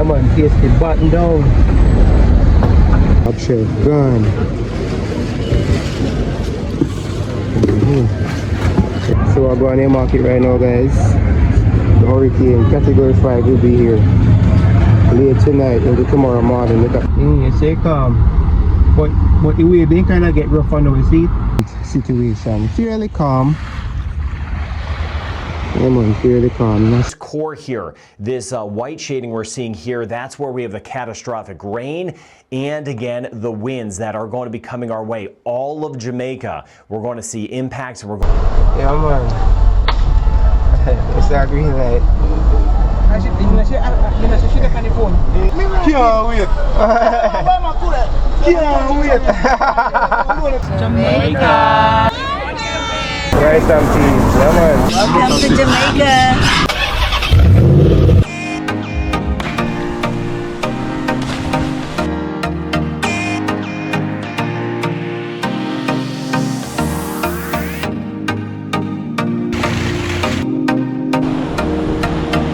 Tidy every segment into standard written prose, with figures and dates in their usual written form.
man, tasty button down. Top shelf gone. So we're going to the market right now, guys. The hurricane category 5 will be here late tonight into tomorrow morning. Look at you say calm. But the way being kind of get rough on the seat situation. Fairly calm. Fairly calm. This core here, this white shading we're seeing here, that's where we have the catastrophic rain and again the winds that are going to be coming our way. All of Jamaica, we're going to see impacts. Yeah, man. It's that green light. Can't wait. Can't wait. Jamaica. Rice and peas, yeah, man. Welcome to Jamaica.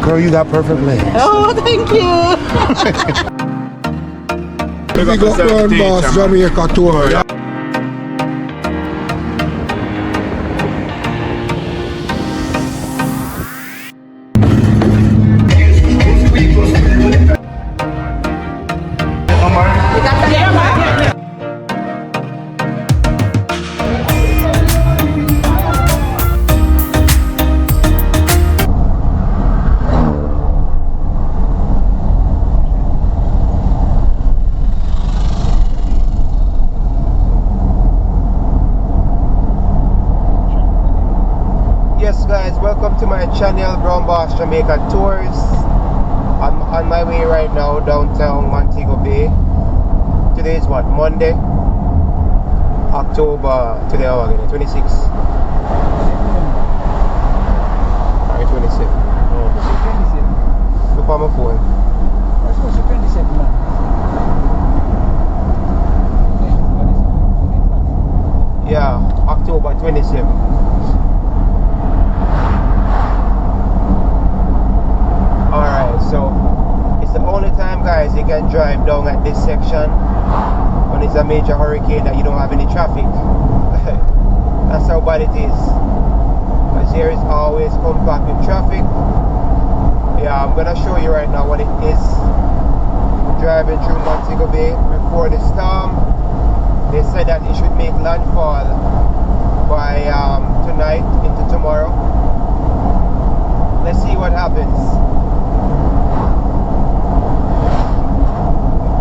Girl, you got perfect legs. Oh, thank you. We got Burn Boss Jamaica tour. Yes guys, welcome to my channel, Brown Boss Jamaica Tours. I'm on my way right now downtown Montego Bay. Today is what, Monday? October, today how again, 26th? Alright, 26th. Look on my phone. Yeah, October 27th. Alright, so it's the only time, guys, you can drive down at this section when it's a major hurricane that you don't have any traffic. That's how bad it is. Because here is always compact with traffic. Yeah, I'm gonna show you right now what it is driving through Montego Bay before the storm. They said that it should make landfall by tonight into tomorrow. Let's see what happens.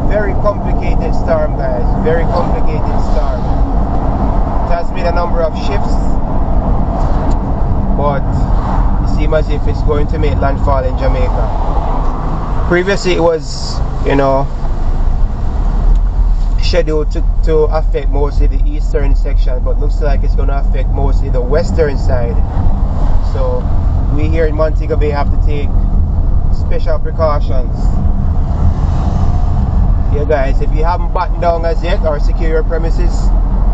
Very complicated storm, guys. Very complicated storm. It has made a number of shifts, but it seems as if it's going to make landfall in Jamaica. Previously, it was, you know, scheduled to affect mostly the eastern section, but looks like it's going to affect mostly the western side. So we here in Montego Bay have to take special precautions. Yeah guys, if you haven't buttoned down as yet or secure your premises,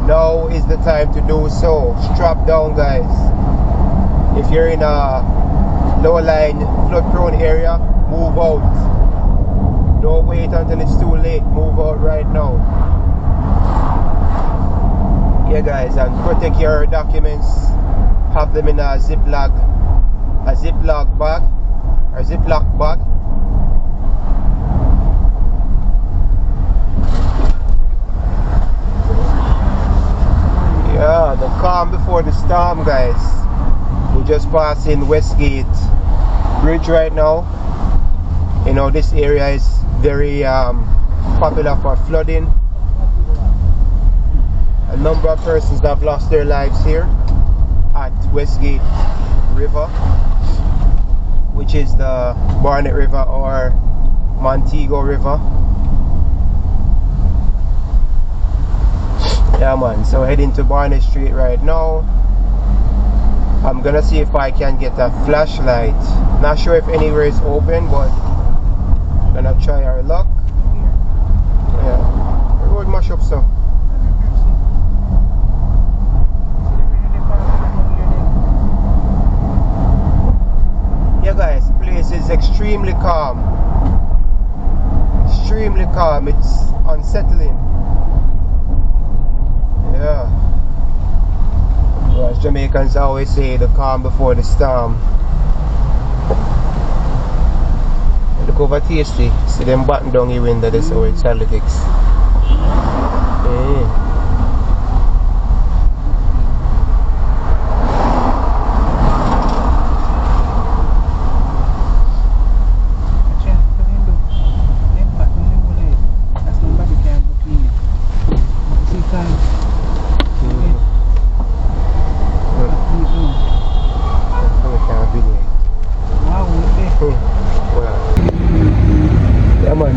now is the time to do so. Strap down, guys. If you're in a low-lying, flood-prone area, move out. Don't wait until it's too late. Move out right now. Yeah guys, and protect your documents. Have them in a Ziploc bag or Ziploc bag. Yeah, the calm before the storm, guys. We're just passing Westgate Bridge right now. You know, this area is very popular for flooding. A number of persons have lost their lives here at Westgate River, which is the Barnett River or Montego River. Yeah man, so heading to Barnett Street right now. I'm gonna see if I can get a flashlight. Not sure if anywhere is open, but I'm gonna try our luck. Yeah, the road mash up so. Yeah guys, the place is extremely calm. extremely calm. It's unsettling. Yeah. Well, as Jamaicans always say, the calm before the storm. Look over Tasty. See them button down your window. That's how it's politics.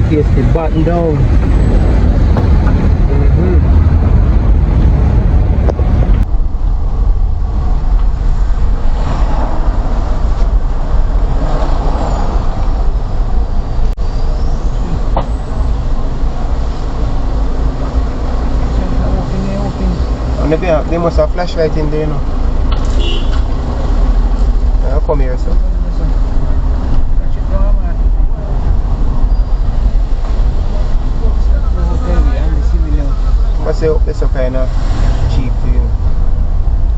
Tasty button down. They must have flashlight in there, no? I'll come here, sir. I say it's a kind of cheap to you.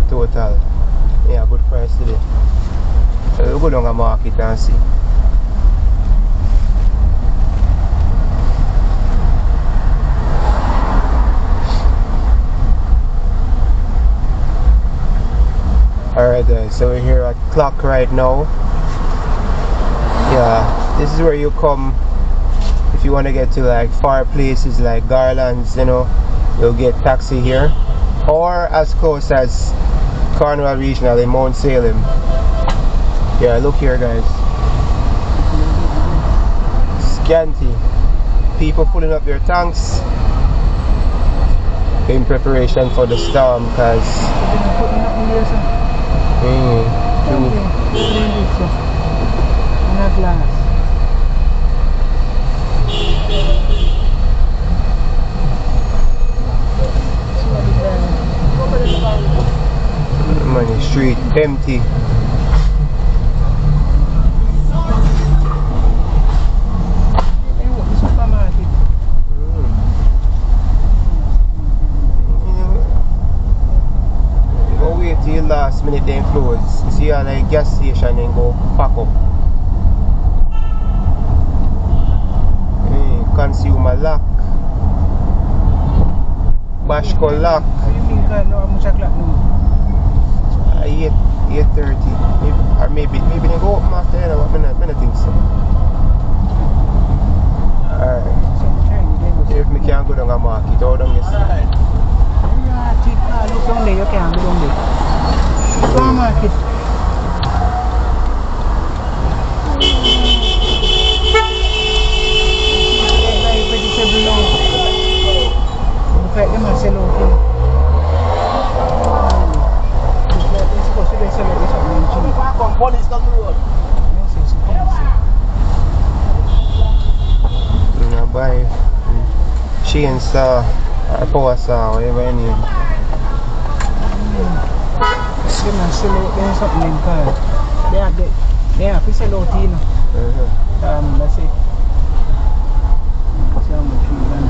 Total. Yeah, good price today. We'll go down the market and see. Alright guys, so we're here at Clock right now. Yeah, this is where you come if you want to get to like far places like Garlands, you know. You'll get taxi here, or as close as Cornwall Regional in Mount Salem. Yeah, look here guys. Scanty. People pulling up their tanks in preparation for the storm, cause Money street empty. Go wait till last minute then close. See how like gas station and go pack up. Consumer lock. Bashko lock. How you mean how much o'clock now? 8:30, or maybe they go open after that. I don't think so. Alright. If me can't go down a market, how down you see? Look down there, you can't go down there. Go to market. Vegetable now. Look like them are selling out. Police on the road. I buy chainsaw or power saw, whatever you need. They must sell out there something in car. They have to sell out, you know. Let's see. See how much you done.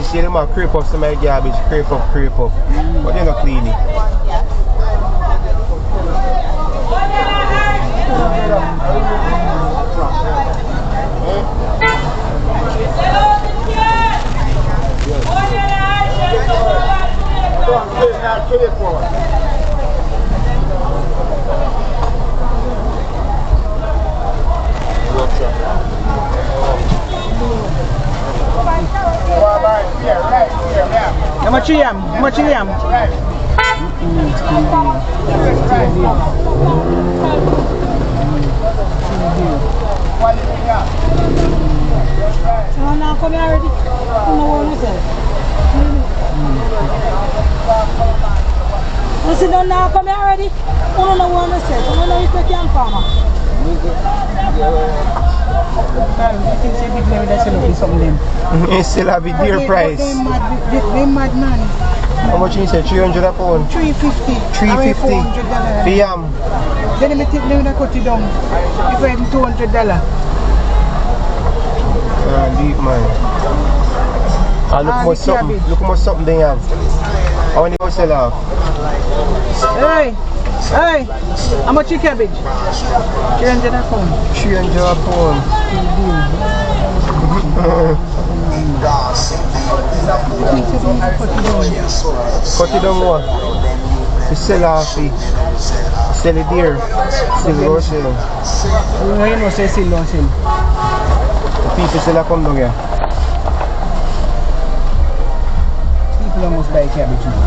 See them a creep up some of the garbage, creep up. But they're not clean it. Kill it for How much you am? How much you am? No, no, come here already. No one is it. I said, no, no, come here already. No one is it. No, no, you can't farmer. You still have a dear price. They mad man. How much you say? 300 a pound? 350. 350. The yam. Then I take them and cut it down. If I have $200. Deep man. Look how much something they have. How many you sell off? Hey! How much your cabbage? 300 a pound. 300 a pound. Cut it down more. You sell off it. Sell it dear. Still low sale. You know say still low sale. People still come down here. People almost buy cabbage now.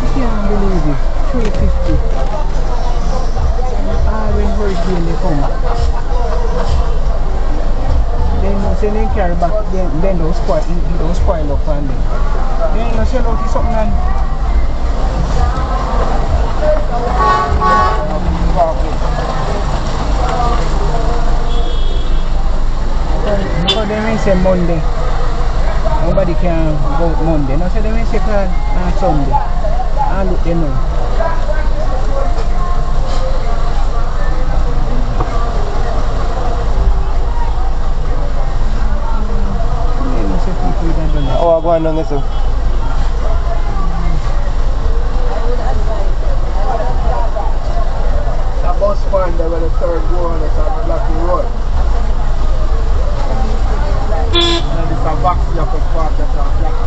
I can't believe it. 350. When hurricane they come. Then say they carry back, then those spoil up and then you sell out something and because they may say Monday. Nobody can go Monday. No, so they may say Sunday. And look, they know. Oh, I go on down this one. The bus find there when the third go on it's on Blackie Road. And it's a box up of part that's on Blackie.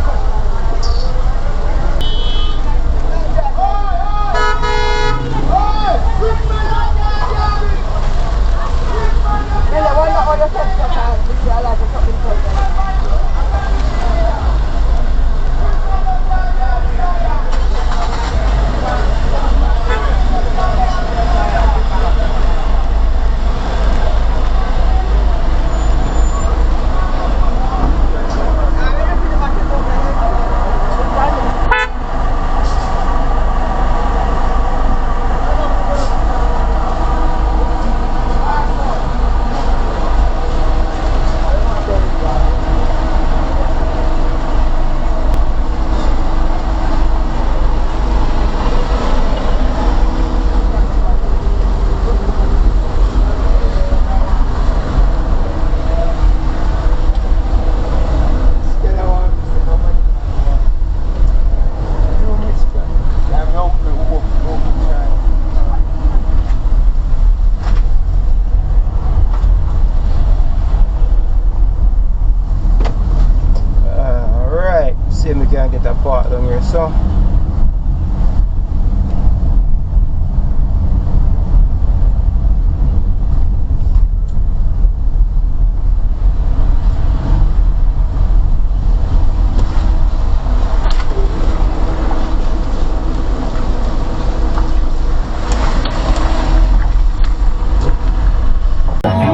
So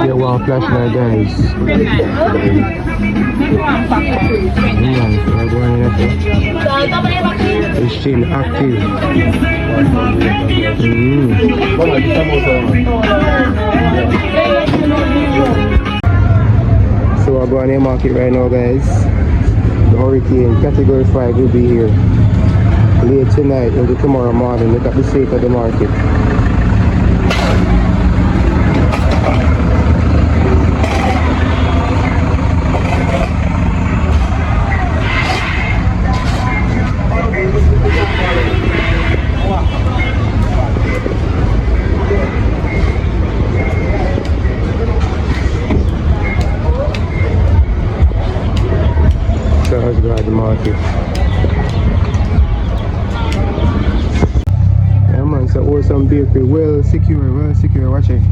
yeah, well, flash now, guys. It's still active. So we're going to the market right now, guys. The hurricane category 5 will be here late tonight into tomorrow morning. Look at the state of the market. The market. Yeah man, so an awesome bakery, well secure, watch it.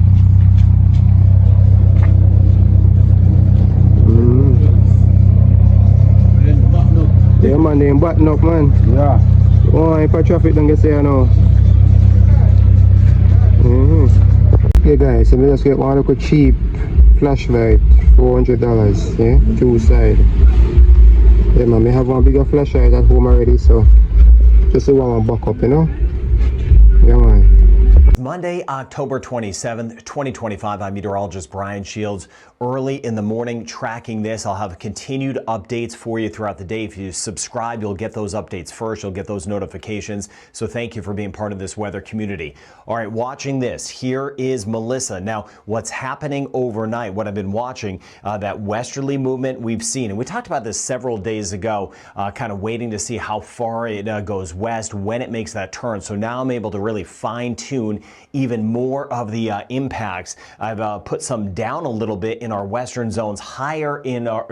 Yeah man, they ain't button up man. Yeah. Oh, if I traffic don't get say now. Okay guys, so we just get one little cheap flashlight, $400, yeah, two side. Yeah man, I have one bigger flashlight at home already, so just one back up, you know. Yeah man. Monday, October 27th, 2025. I'm meteorologist Brian Shields. Early in the morning, tracking this. I'll have continued updates for you throughout the day. If you subscribe, you'll get those updates first. You'll get those notifications. So thank you for being part of this weather community. All right, watching this. Here is Melissa. Now, what's happening overnight, what I've been watching, that westerly movement we've seen. And we talked about this several days ago, kind of waiting to see how far it goes west, when it makes that turn. So now I'm able to really fine tune even more of the impacts. I've put some down a little bit in our western zones, higher in our,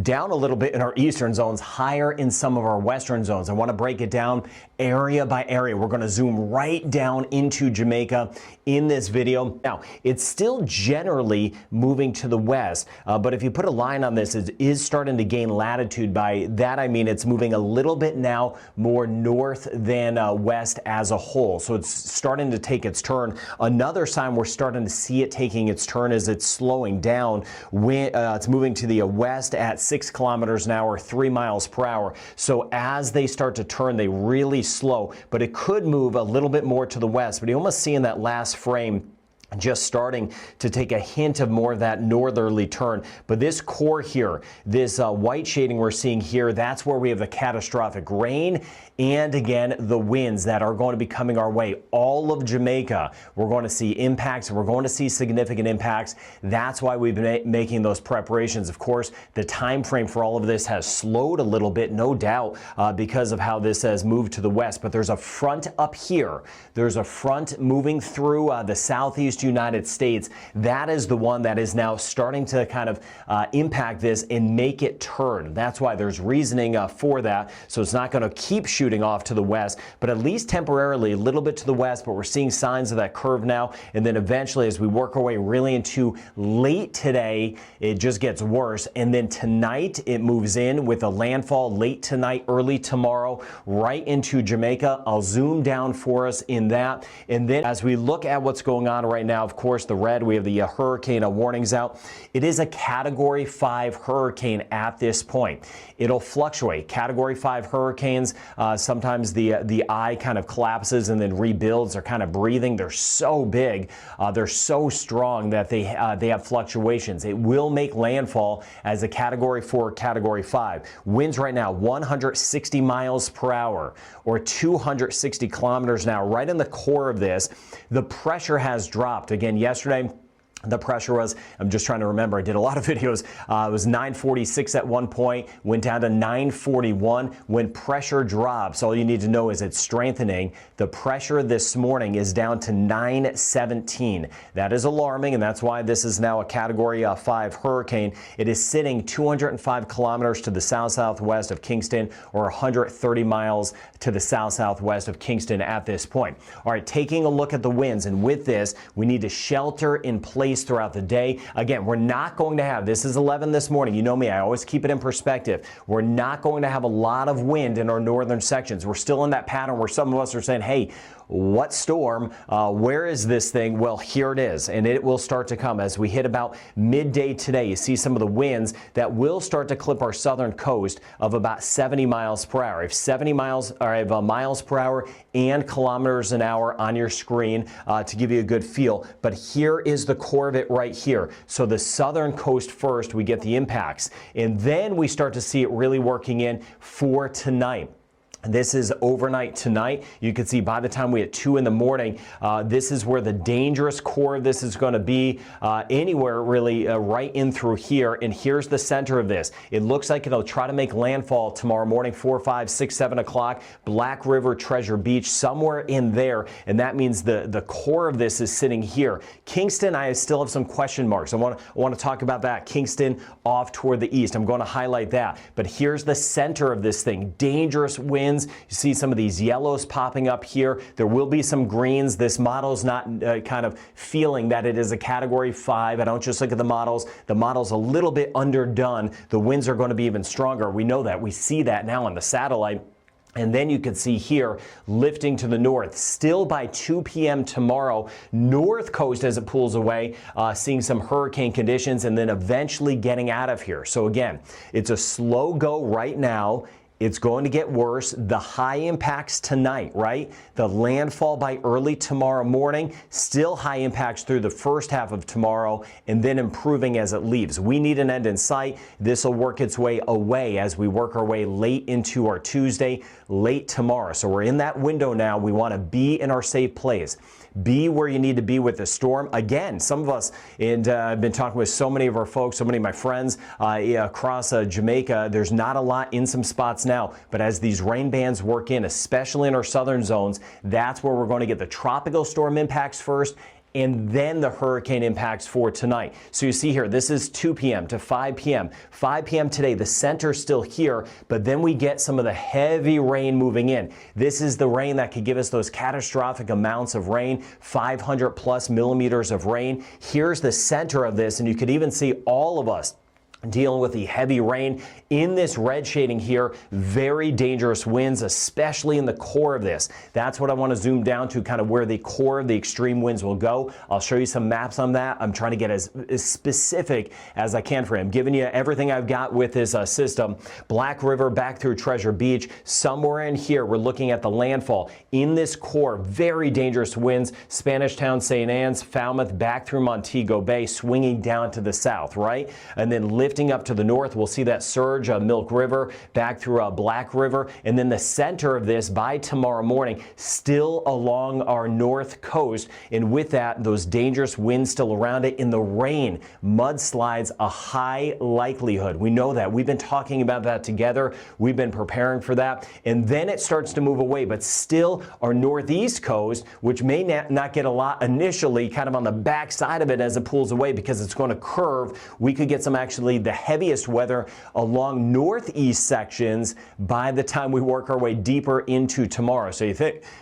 down a little bit in our eastern zones, higher in some of our western zones. I want to break it down area by area. We're going to zoom right down into Jamaica in this video. Now, it's still generally moving to the west, but if you put a line on this, it is starting to gain latitude. By that, I mean it's moving a little bit now more north than west as a whole. So it's starting to take its turn. Another sign we're starting to see it taking its turn is it's slowing down. When, it's moving to the west at 6 kilometers an hour, 3 miles per hour. So as they start to turn, they really slow, but it could move a little bit more to the west. But you almost see in that last frame just starting to take a hint of more of that northerly turn. But this core here, this white shading we're seeing here, that's where we have the catastrophic rain and again the winds that are going to be coming our way. All of Jamaica, we're going to see impacts. We're going to see significant impacts. That's why we've been making those preparations. Of course, the time frame for all of this has slowed a little bit, no doubt, because of how this has moved to the west. But there's a front up here. There's a front moving through the southeast United States. That is the one that is now starting to kind of impact this and make it turn. That's why there's reasoning for that. So it's not going to keep shooting off to the west, but at least temporarily a little bit to the west. But we're seeing signs of that curve now, and then eventually as we work our way really into late today, it just gets worse. And then tonight it moves in with a landfall late tonight, early tomorrow, right into Jamaica. I'll zoom down for us in that. And then as we look at what's going on right now, of course, the red, we have the hurricane warnings out. It is a Category 5 hurricane at this point. It'll fluctuate. Category 5 hurricanes, sometimes the eye kind of collapses and then rebuilds. They're kind of breathing. They're so big. They're so strong that they have fluctuations. It will make landfall as a Category 4, Category 5. Winds right now, 160 miles per hour or 260 kilometers an hour. Right in the core of this, the pressure has dropped. Again, yesterday, the pressure was, I'm just trying to remember, I did a lot of videos. It was 946 at one point, went down to 941. When pressure drops, all you need to know is it's strengthening. The pressure this morning is down to 917. That is alarming, and that's why this is now a Category 5 hurricane. It is sitting 205 kilometers to the south-southwest of Kingston, or 130 miles to the south-southwest of Kingston at this point. All right, taking a look at the winds, and with this, we need to shelter in place throughout the day. Again, we're not going to have, this is 11 this morning. You know me, I always keep it in perspective. We're not going to have a lot of wind in our northern sections. We're still in that pattern where some of us are saying, hey, what storm? Where is this thing? Well, here it is, and it will start to come as we hit about midday today. You see some of the winds that will start to clip our southern coast of about 70 miles per hour. If 70 miles, or I have miles per hour and kilometers an hour on your screen to give you a good feel. But here is the core of it right here. So the southern coast first, we get the impacts, and then we start to see it really working in for tonight. This is overnight tonight. You can see by the time we hit 2 in the morning, this is where the dangerous core of this is going to be, anywhere really right in through here. And here's the center of this. It looks like it'll try to make landfall tomorrow morning, 4, 5, 6, 7 o'clock, Black River, Treasure Beach, somewhere in there. And that means the core of this is sitting here. Kingston, I still have some question marks. I want to talk about that. Kingston off toward the east. I'm going to highlight that. But here's the center of this thing. Dangerous winds. winds. You see some of these yellows popping up here. There will be some greens. This model's not kind of feeling that it is a Category 5. I don't just look at the models. The model's a little bit underdone. The winds are going to be even stronger. We know that. We see that now on the satellite. And then you can see here lifting to the north. Still by 2 p.m. tomorrow, north coast as it pulls away, seeing some hurricane conditions and then eventually getting out of here. So again, it's a slow go right now. It's going to get worse. The high impacts tonight, right? The landfall by early tomorrow morning, still high impacts through the first half of tomorrow, and then improving as it leaves. We need an end in sight. This will work its way away as we work our way late into our Tuesday, late tomorrow. So we're in that window now. We want to be in our safe place. Be where you need to be with the storm. Again, some of us, and I've been talking with so many of our folks, so many of my friends across Jamaica, there's not a lot in some spots now, but as these rain bands work in, especially in our southern zones, that's where we're going to get the tropical storm impacts first, and then the hurricane impacts for tonight. So you see here, this is 2 p.m. to 5 p.m. 5 p.m. today, the center's still here, but then we get some of the heavy rain moving in. This is the rain that could give us those catastrophic amounts of rain, 500 plus millimeters of rain. Here's the center of this, and you could even see all of us dealing with the heavy rain in this red shading here. Very dangerous winds, especially in the core of this. That's what I want to zoom down to, kind of where the core of the extreme winds will go. I'll show you some maps on that. I'm trying to get as specific as I can for you. I'm giving you everything I've got with this system. Black River back through Treasure Beach. Somewhere in here, we're looking at the landfall. In this core, very dangerous winds. Spanish Town, St. Anne's, Falmouth, back through Montego Bay, swinging down to the south, right? And then lifting up to the north, we'll see that surge, Milk River, back through Black River, and then the center of this by tomorrow morning, still along our north coast, and with that, those dangerous winds still around it. In the rain, mudslides, a high likelihood. We know that. We've been talking about that together. We've been preparing for that, and then it starts to move away, but still our northeast coast, which may not get a lot initially, kind of on the back side of it as it pulls away because it's going to curve. We could get some actually the heaviest weather along northeast sections by the time we work our way deeper into tomorrow. So you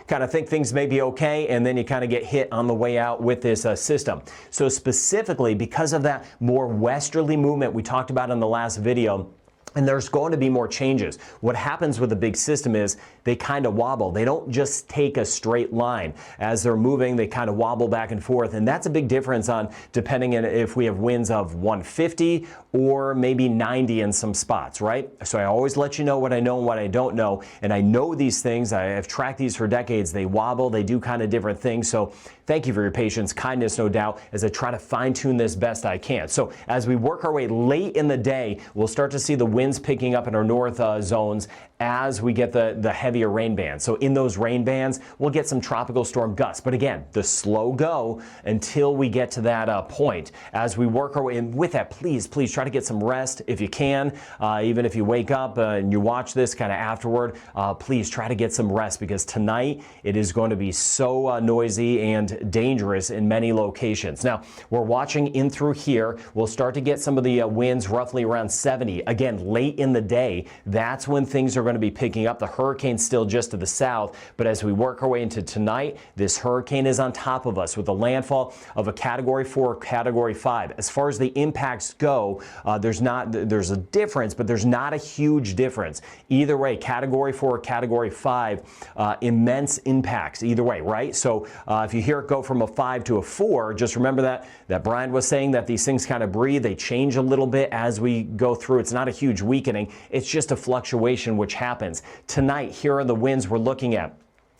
kind of think things may be okay, and then you kind of get hit on the way out with this system. So specifically because of that more westerly movement we talked about in the last video, and there's going to be more changes. What happens with a big system is they kind of wobble. They don't just take a straight line. As they're moving, they kind of wobble back and forth. And that's a big difference on depending on if we have winds of 150 or maybe 90 in some spots, right? So I always let you know what I know and what I don't know. And I know these things. I have tracked these for decades. They wobble. They do kind of different things. So thank you for your patience, kindness, no doubt, as I try to fine tune this best I can. So as we work our way late in the day, we'll start to see the winds picking up in our north zones as we get the heavier rain bands. So in those rain bands, we'll get some tropical storm gusts. But again, the slow go until we get to that point. As we work our way, and with that, please try to get some rest if you can. Even if you wake up and you watch this kind of afterward, please try to get some rest, because tonight it is going to be so noisy and dangerous in many locations. Now, we're watching in through here. We'll start to get some of the winds roughly around 70. Again, late in the day, that's when things are going to be picking up. The hurricane's still just to the south, but as we work our way into tonight, this hurricane is on top of us with a landfall of a Category 4, Category 5. As far as the impacts go, there's a difference, but there's not a huge difference. Either way, Category 4, Category 5, immense impacts either way, right? So if you hear it go from a 5 to a 4, just remember that Brian was saying that these things kind of breathe. They change a little bit as we go through. It's not a huge weakening. It's just a fluctuation which happens. Tonight, here are the winds we're looking at.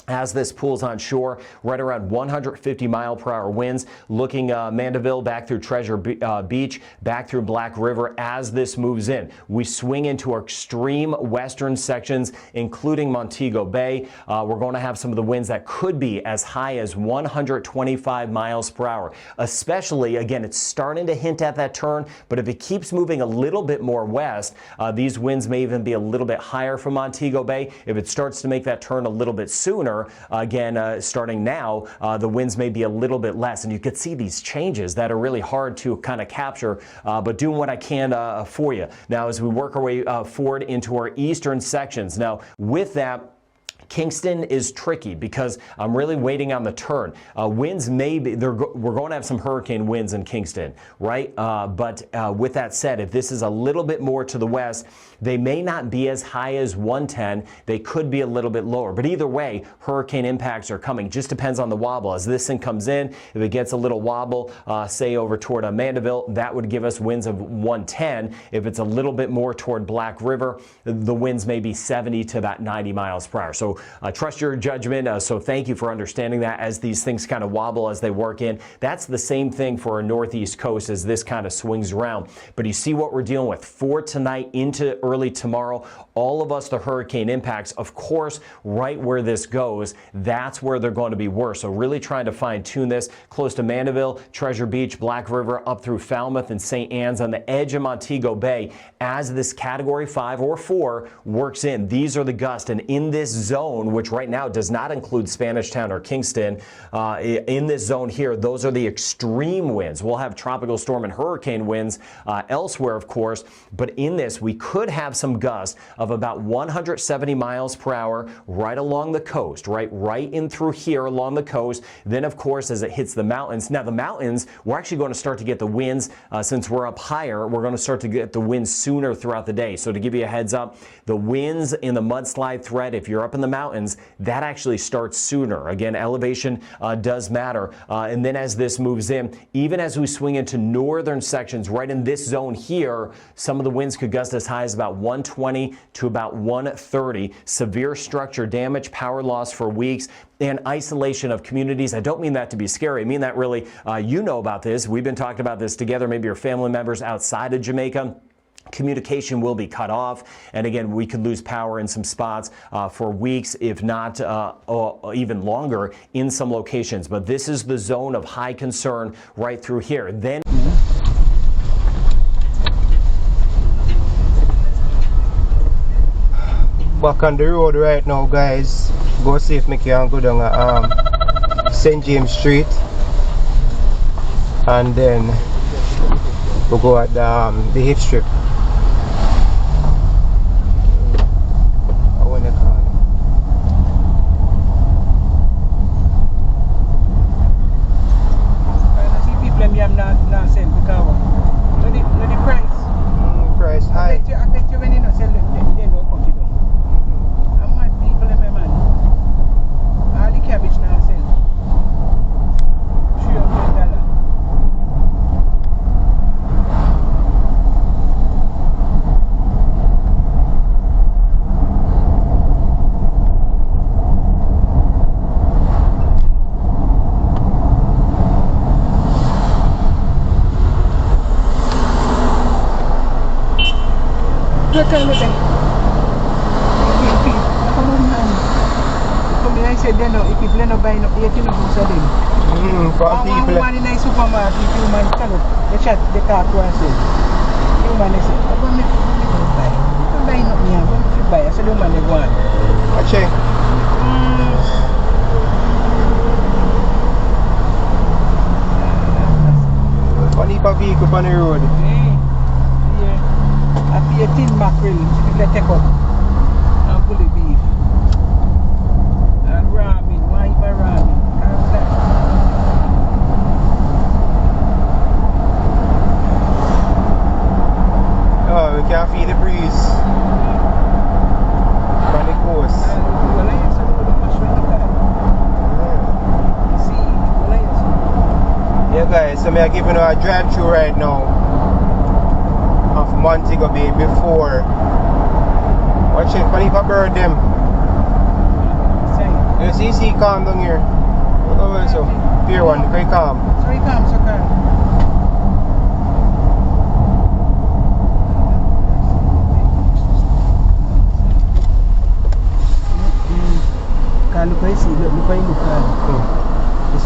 As this pulls on shore, right around 150 mile per hour winds, looking Mandeville back through Treasure Beach, back through Black River. As this moves in, we swing into our extreme western sections, including Montego Bay. We're going to have some of the winds that could be as high as 125 miles per hour. Especially, again, it's starting to hint at that turn, but if it keeps moving a little bit more west, these winds may even be a little bit higher from Montego Bay. If it starts to make that turn a little bit sooner, again, starting now, the winds may be a little bit less, and you could see these changes that are really hard to kind of capture, but doing what I can for you. Now, as we work our way forward into our eastern sections, now with that, Kingston is tricky because I'm really waiting on the turn. Winds may be, we're going to have some hurricane winds in Kingston, right? But with that said, if this is a little bit more to the west, they may not be as high as 110. They could be a little bit lower. But either way, hurricane impacts are coming. Just depends on the wobble. As this thing comes in, if it gets a little wobble, say over toward Mandeville, that would give us winds of 110. If it's a little bit more toward Black River, the winds may be 70 to about 90 miles per hour. So trust your judgment. So thank you for understanding that as these things kind of wobble as they work in. That's the same thing for our northeast coast as this kind of swings around. But you see what we're dealing with for tonight into early tomorrow. All of us, the hurricane impacts, of course, right where this goes, that's where they're going to be worse. So really trying to fine tune this close to Mandeville, Treasure Beach, Black River, up through Falmouth and St. Anne's on the edge of Montego Bay as this category 5 or 4 works in. These are the gusts, and in this zone, which right now does not include Spanish Town or Kingston, in this zone here, those are the extreme winds. We'll have tropical storm and hurricane winds elsewhere, of course, but in this we could have some gusts of about 170 miles per hour right along the coast, right in through here along the coast. Then, of course, as it hits the mountains. Now, the mountains, we're actually going to start to get the winds since we're up higher. We're going to start to get the winds sooner throughout the day. So to give you a heads up, the winds in the mudslide threat, if you're up in the mountains, that actually starts sooner. Again, elevation does matter. And then as this moves in, even as we swing into northern sections, right in this zone here, some of the winds could gust as high as about 120 to about 130. Severe structure damage, power loss for weeks, and isolation of communities. I don't mean that to be scary. I mean that really, you know about this. We've been talking about this together, maybe your family members outside of Jamaica. Communication will be cut off, and again, we could lose power in some spots for weeks, if not even longer in some locations. But this is the zone of high concern right through here. Then back on the road right now, guys. Go see if me can go down St. James Street, and then we'll go at the Hipstrip. Price high. I bet you when you not sell it, they don't come to them. I'm mad people in my man. All the cabbage now sell. $300. Look at it. Come on, man. Come here, I said, you know, if people are not buying up, you can use them. For people. One in the supermarket, if you man can they chat, they talk to and say, you man, they say, I'm going to buy. You can buy up here, I'm going to buy. I said, you man, they go on. I check. Funny pa vehicle on the road. I pay a tin mackerel, people take up and bully beef and ramen, why even ramen? Oh, we can feel the breeze from the coast. Yeah guys, so I'm giving you a drive through right now of Montego Bay before. Watch it, funny if I bird them. You see calm down here. Oh, so Pier 1, very calm. It's very calm, so calm. Look at you, look at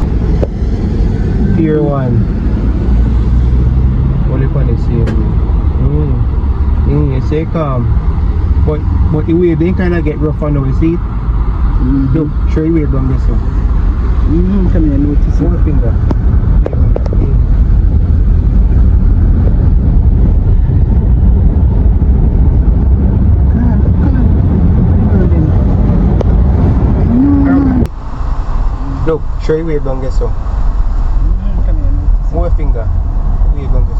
you. Pier 1. Only fun is here. You say calm, but the wave they kind of get rough on the seat. Look, show you wave down this one. Come here, notice one finger. Show you wave down, guess so. Come here. More finger. Wave down, guess.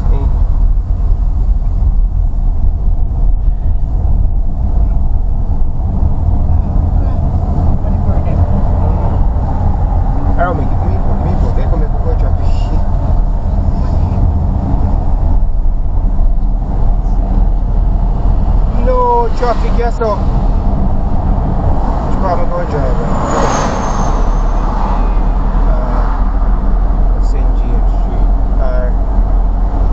I don't make it. Me go. They come here for traffic. No traffic, yes, so. Which car am I going to drive? St. James Street.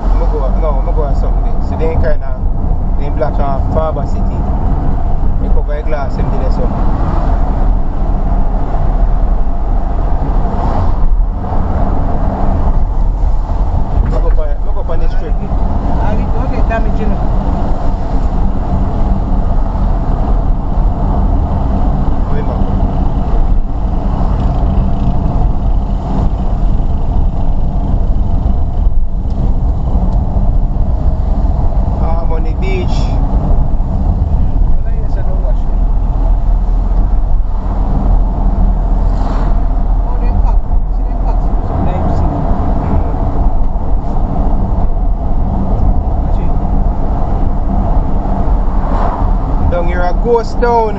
I'm going to go on something. So they ain't kind of, they ain't block off Fairfield City. They cover a glass empty there, so. Look up on this street. Don't get damaged, you know. I'm on the beach. Down here a ghost town.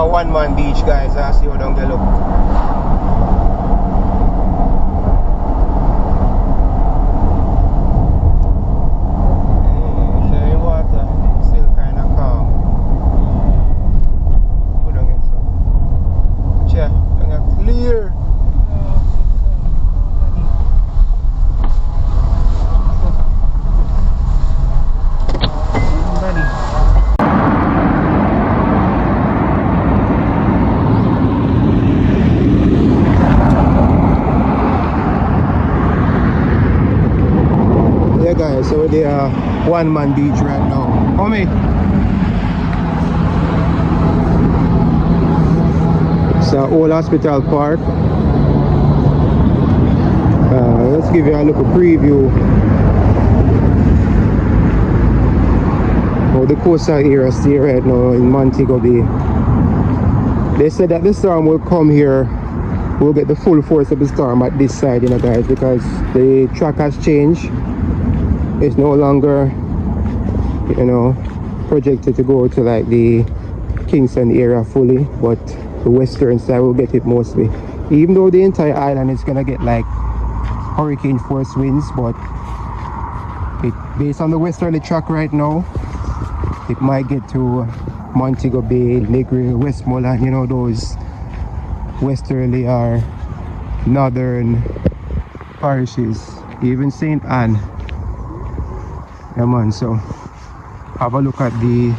One man beach, guys. I see how don't get look. The water still kind of calm. Who don't get so? Check, don't get clear. Guys, so they are one man beach right now. Homie. It's an old hospital park. Let's give you a little preview of the coastal area stay right now in Montego Bay. They said that the storm will come here. We'll get the full force of the storm at this side, you know, guys, because the track has changed. It's no longer, you know, projected to go to like the Kingston area fully, but the western side will get it mostly. Even though the entire island is gonna get like hurricane force winds, but based on the westerly track right now, it might get to Montego Bay, Negri, Westmoreland, you know, those westerly or northern parishes, even St. Anne. Yeah man, so have a look at the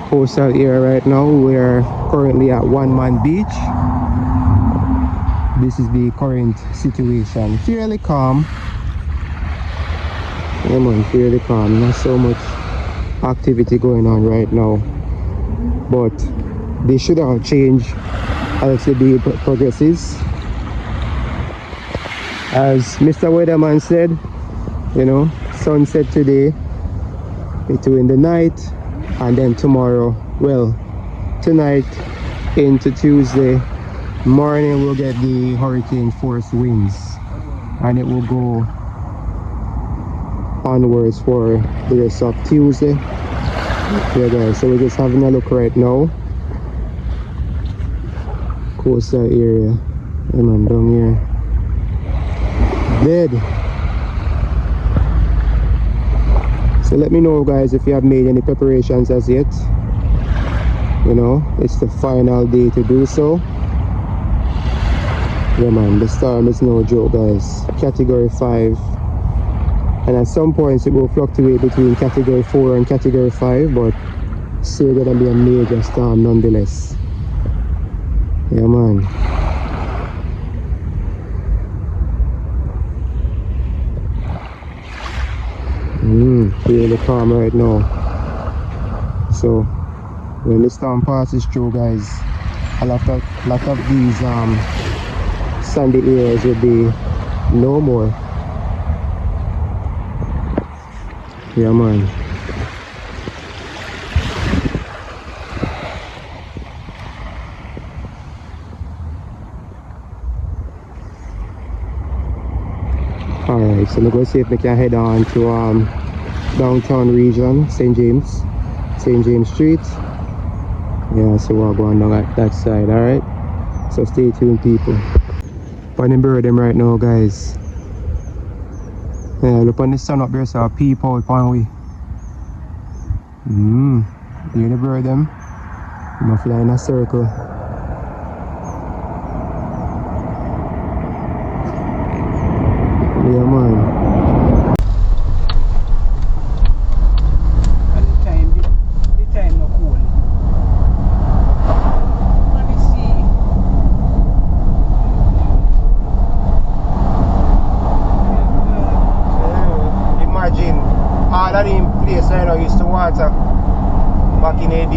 coastal area right now. We're currently at One Man Beach. This is the current situation. Fairly calm. Yeah man, fairly calm. Not so much activity going on right now. But they should have changed as the day progresses. As Mr. Weatherman said, you know, sunset today between the night and then tomorrow, well, tonight into Tuesday morning we'll get the hurricane force winds and it will go onwards for the rest of Tuesday. Yeah guys, so we're just having a look right now. Coastal area, and I'm down here dead. So let me know guys if you have made any preparations as yet. You know, it's the final day to do so. Yeah man, the storm is no joke guys. Category 5. And at some points it will fluctuate between category 4 and category 5, but still gonna be a major storm nonetheless. Yeah man. really calm right now. So when the storm passes through, guys, a lot of these sandy areas will be no more. Yeah, man. Alright, so I'm going to see if we can head on to downtown region, St. James Street. Yeah, so we're going down that side, alright? So stay tuned, people. Finding bird them right now, guys. Yeah, look on the sun up there, so I peep out upon we. Hear the bird them? I'm gonna fly in a circle. Yeah, man. At the time no cool. Let me see. Imagine all of them place right now used to water back in AD.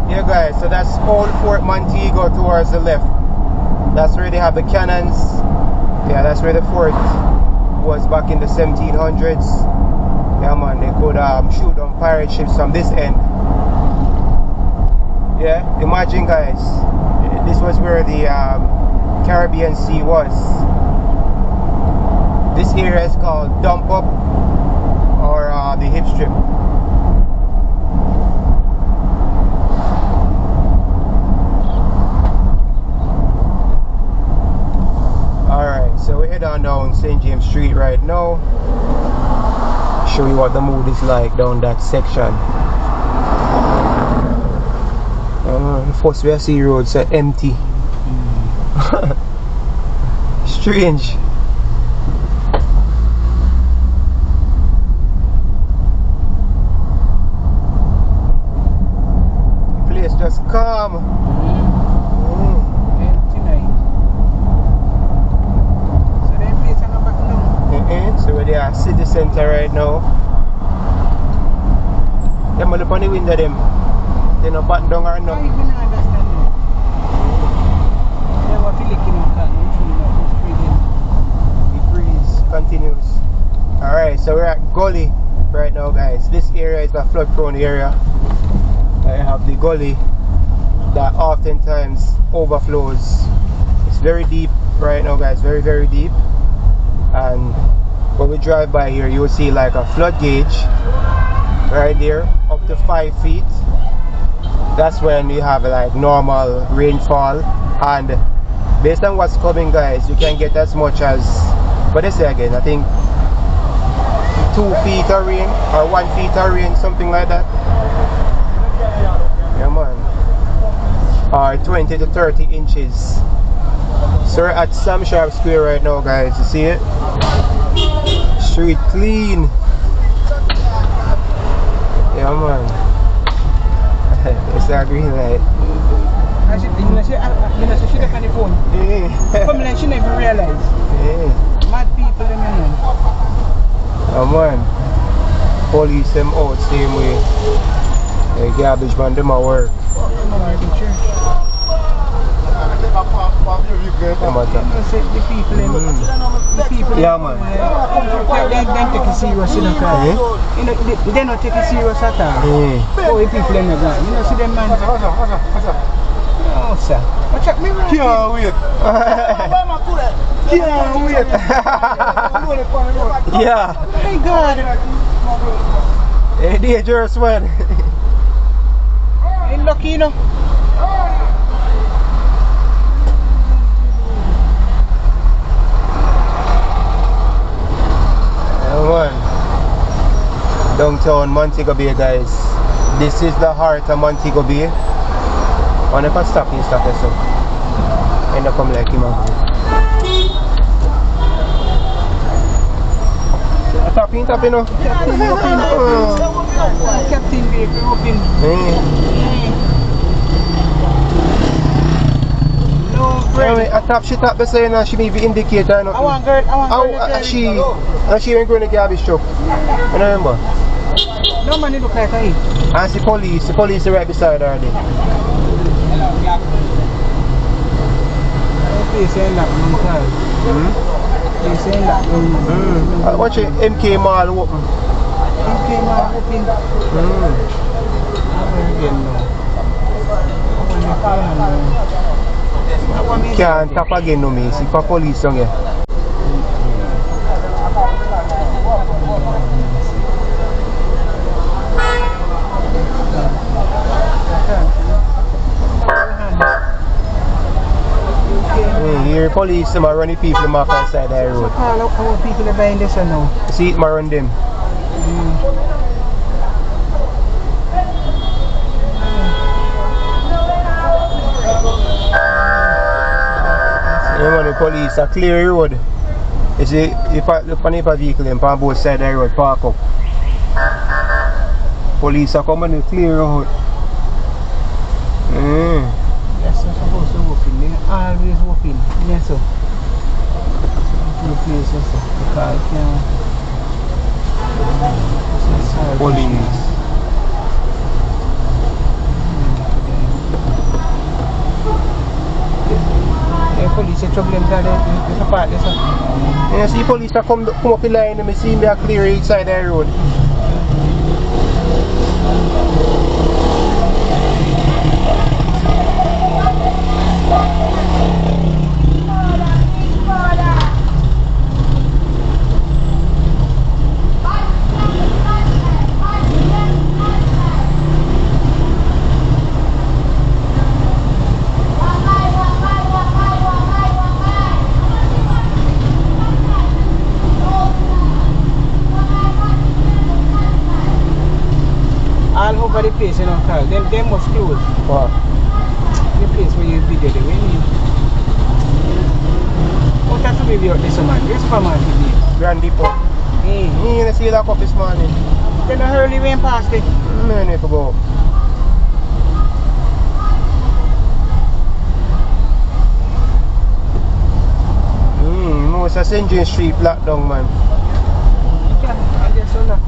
Yeah, guys, so that's Old Fort Montego towards the left. That's where they have the cannons. Yeah, that's where the fort was back in the 1700s. Yeah, man, they could shoot down pirate ships from this end. Yeah, imagine, guys, this was where the Caribbean Sea was. This area is called Dump Up or the Hipstrip. Alright, so we head on down St. James Street right now. Show you what the mood is like down that section. First we see roads are empty. Strange. Place just calm. Empty night. So they place on the back now. So we're there city center right now. Them look on the window them. They no back down or I nothing. even understand it. They were feeling The breeze continues. Alright, so we're at Gully right now, guys. This area is a flood prone area. I have the gully that oftentimes overflows. It's very deep right now, guys, very, very deep. And when we drive by here, you will see like a flood gauge right there, up to 5 feet. That's when we have like normal rainfall, and based on what's coming, guys, you can get as much as, what they say again, I think 2 feet of rain or 1 feet of rain, something like that. Yeah, man. Or 20 to 30 inches. So we're at Sam Sharp Square right now, guys. You see it? Street clean. Yeah, man. It's a green light. She look on the phone. Come like she never realize. Mad people in the Oh man. Police them out same way. The garbage man them at work. The people in the people. Yeah, man. They take it serious in the car. They don't take it serious at all. Oh, the people in the car. You know, see them man. Oh, sir. Watch out, me. Can't wait. Can't wait. Yeah. My God. Hey, dangerous one. Ain't lucky, you know. Downtown Montego Bay, guys. This is the heart of Montego Bay. On if I stop here, so and I come like him. Tapping, you know. Captain vehicle open. she tap the sign and she maybe indicate or nothing. I want girl. She ain't going to garbage truck. I don't remember. No man, it look like her. And the police are right beside her there. Please say that one time. Please say that one. Watch it, MK Mall open. MK Mall open. Can't tap again no me, see for police on here. Here police them are running people off outside the road. So how people are buying this or no? See it run them. The police are clear the road. You see, if I look on a vehicle on both sides of the road, park up. Police are coming to clear the road. Yes, I'm supposed to open. They always open. Yes, sir. Two places, sir. Because I can't. Police. Police are troubling because there's a part there, sir. Yeah, see police are come up in line and I see they are clear inside the road. All over the place, you know, Carl. They must close. What? The place where you video the way you. What have to be out this man? Where's supermarket here? Grand Depot. Hey. You didn't see that up this morning. Then I hurry went past it. I need to go. No, it's a St. James Street lockdown, man. I just saw that.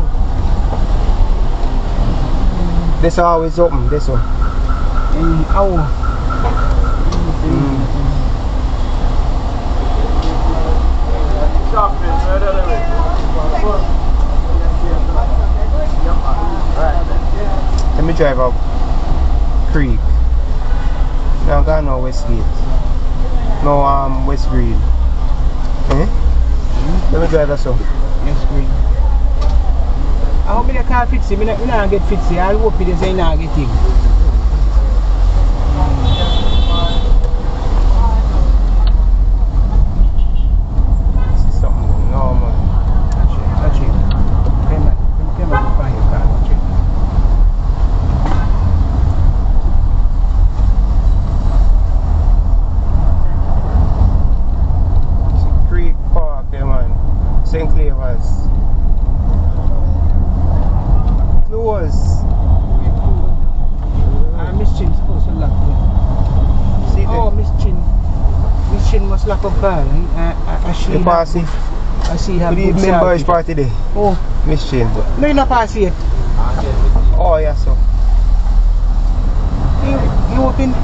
This always open, this one. Let me drive up Creek. Now I'm going to Westgate. No, West Green. Let me drive that so. Yes, green. I hope I can't fix it. I don't get fixed. I hope it is not get him. Something normal. Touch it. Come on, find your car. Touch it. Creek Park, yeah, man. St. Cleve's. Close. Miss Chin supposed to lock up. See Oh, Miss Chin. Miss Chin must lock up car. You pass it. I see her. Good evening, members party day. Oh. Miss Chin. No, you're not pass yet. Oh, yeah, so. You open?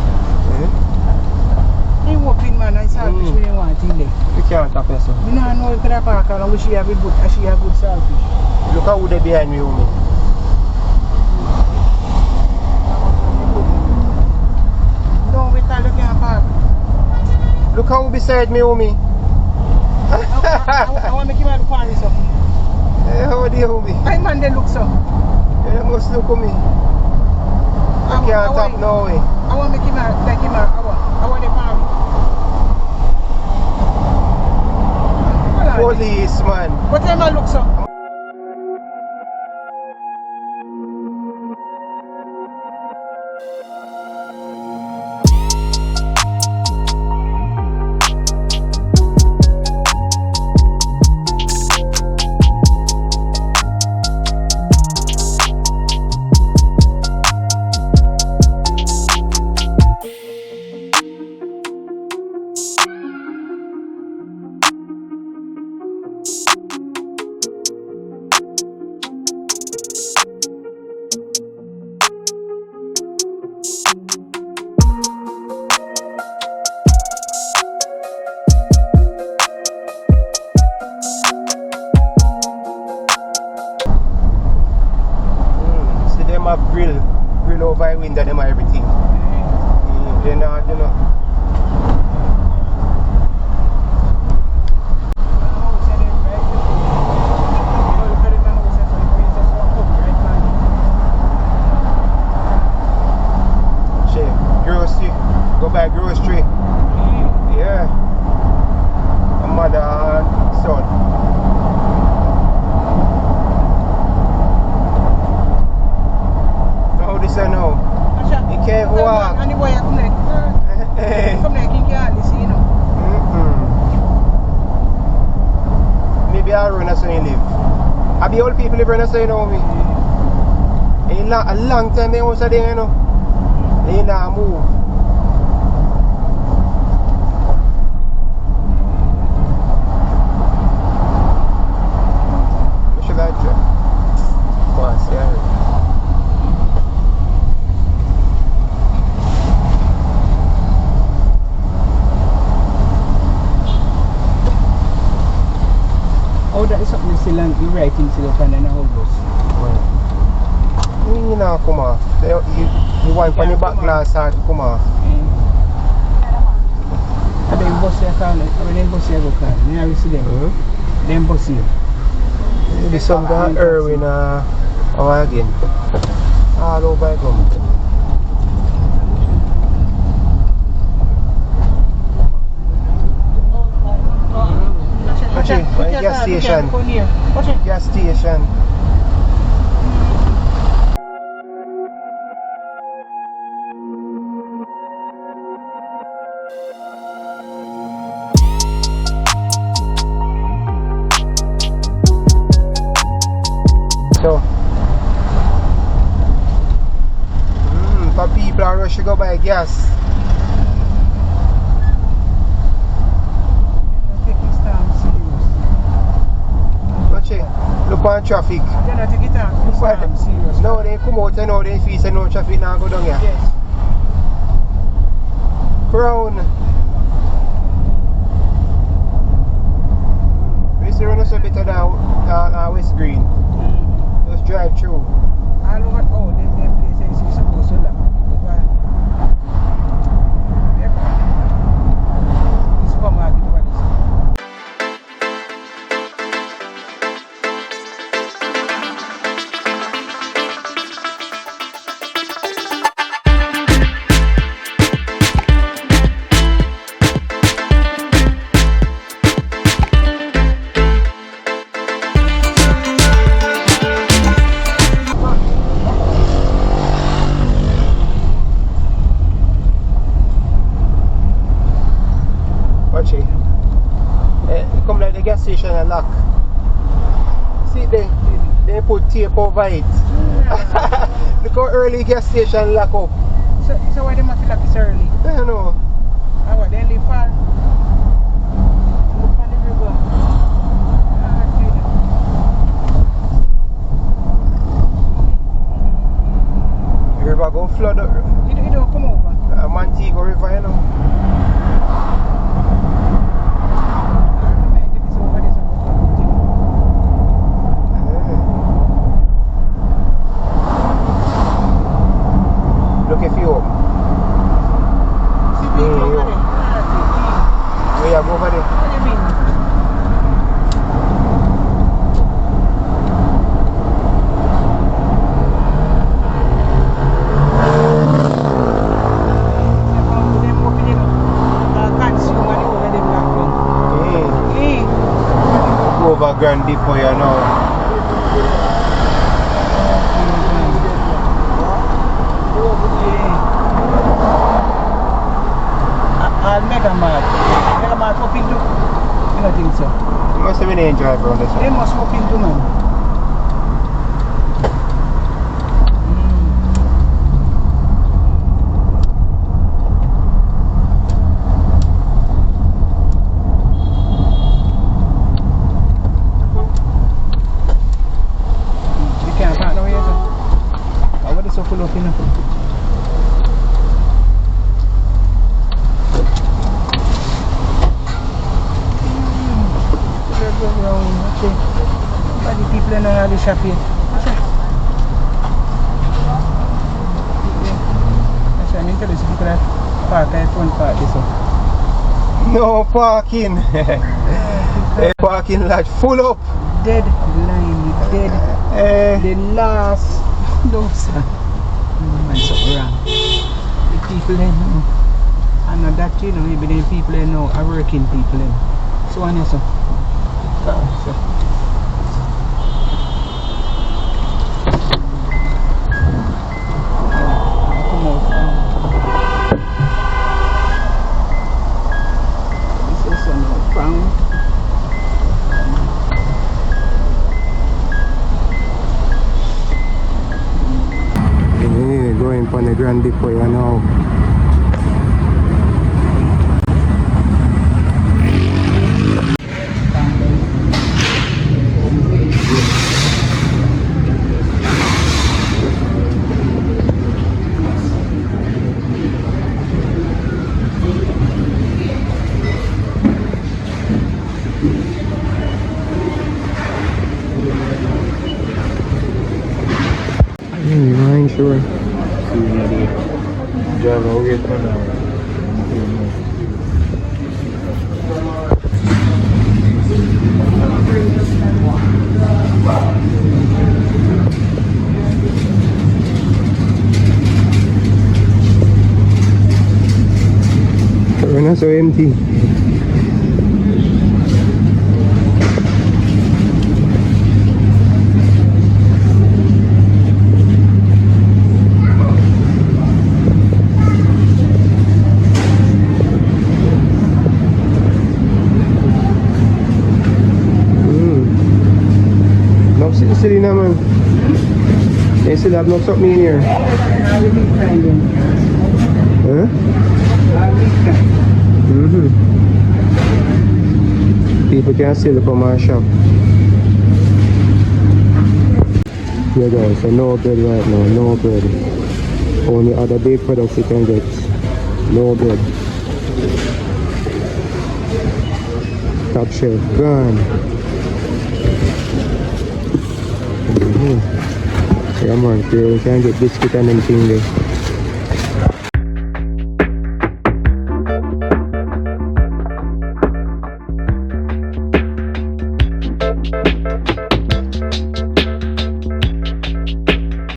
You open, man. I salfish when you want in there. You can't tap it, so. You know you could have park and wish you have a good, she have good salfish. Look how they behind me, woman. No, we can't look at park. Look how beside me, homie. I want to make him have the corner, so. How are you, homie? I man, they look so. You must look at me. You can't tap no way. I want to make him like him. I want the farm. Police, man. What time I look so? them have grill over the window, them have everything. They're not, you know. Grocery, go buy grocery. Yeah. A mother and son. How this I know? You can't walk. And the boy come like, come like he can't see, you know. Maybe I'll run as you live. I be old people live in a say, you know me. A long time they was there, you know. They not move. What should I do? Come on, see her. Oh, that is something still on the writing still up and then all those. You know, come on. You want from the back glass side to come off. And then bus here can, when them bus here go can, you have to see them. Them bus here. Maybe some guy Irwin or again. All over again. Watch it, gas station. Gas station. So, for people are rushing to go buy gas. Watch it, look on traffic. No, they come out and now they feel say no traffic now go down here. Yes. Crown. We see run us a bit down West Green. Just drive through. All over, oh, them places you supposed to love. It's come out over this. Watch it. Come like the gas station and lock. See they put tape over it. Look how early gas station lock up. So why they must lock this early? I don't know. Ah, what, they live far? Look on the river. The river go flood up. You don't come over. Montego River, you know. Look if you up. We have over there. What do you mean? Over Grand Depot, you know. I'll make a mad. Make a mad for into. I don't think so. You must have been an driver on this They one. must smoke into, man. People know how to shop here. tell you, so you could have park at front part this one. No parking. A parking lot full up. Dead line, dead. The last. No, sir. Man, something wrong. The people they know. I know that, you know, maybe the people they know are working people then. So on you, sir. So. Come out. This is some crown. Going for the Grand Depot, you know. I ain't sure. Drive over here for now. We're not so empty. City naman. They still have no something in here. Huh? People can still come and shop. Yeah guys, so no bread right now, no bread. Only other big products you can get. No bread. Top shelf, gone. Yeah man, you can get biscuit and anything there.